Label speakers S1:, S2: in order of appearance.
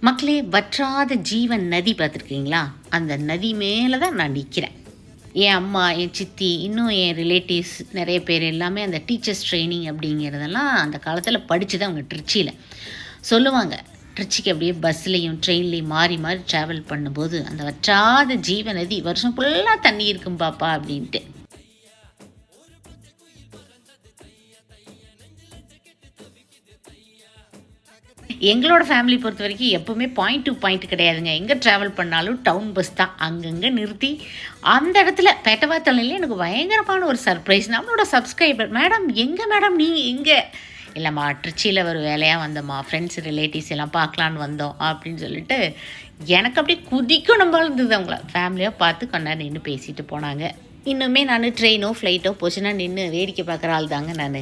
S1: மக்களே, வற்றாத ஜீவன் நதி பார்த்துருக்கீங்களா? அந்த நதி மேலே தான் நான் நிற்கிறேன். என் அம்மா, என் சித்தி, இன்னும் என் ரிலேட்டிவ்ஸ் நிறைய பேர் எல்லாமே அந்த டீச்சர்ஸ் ட்ரைனிங் அப்படிங்கிறதெல்லாம் அந்த காலத்தில் படித்து தான் அவங்க ட்ரிச்சியில் சொல்லுவாங்க. ட்ரிச்சிக்கு அப்படியே பஸ்லேயும் ட்ரெயின்லேயும் மாறி மாறி ட்ராவல் பண்ணும்போது அந்த வற்றாத ஜீவ நதி வருஷம் ஃபுல்லாக தண்ணி இருக்கும் பாப்பா அப்படின்ட்டு. எங்களோட ஃபேமிலி பொறுத்த வரைக்கும் எப்போவுமே பாயிண்ட் டு பாயிண்ட் கிடையாதுங்க. எங்கே ட்ராவல் பண்ணாலும் டவுன் பஸ் தான். அங்கங்கே நிறுத்தி அந்த இடத்துல பேட்டவாத்தலையில் எனக்கு பயங்கரமான ஒரு சர்ப்ரைஸ். நம்மளோட சப்ஸ்கிரைபர், மேடம் எங்கே மேடம் நீ எங்கே? இல்லைம்மா, ட்ரிச்சியில் ஒரு வேலையாக வந்தோம்மா, ஃப்ரெண்ட்ஸ் ரிலேட்டிவ்ஸ் எல்லாம் பார்க்கலான்னு வந்தோம் அப்படின்னு சொல்லிட்டு எனக்கு அப்படியே குதிக்கணும் போல இருந்தது. அவங்கள ஃபேமிலியாக பார்த்து கொண்டா நின்று பேசிட்டு போனாங்க. இன்னுமே நான் ட்ரெயினோ ஃப்ளைட்டோ போச்சுன்னா நின்று வேடிக்கை பார்க்குற ஆள் தாங்க நான்.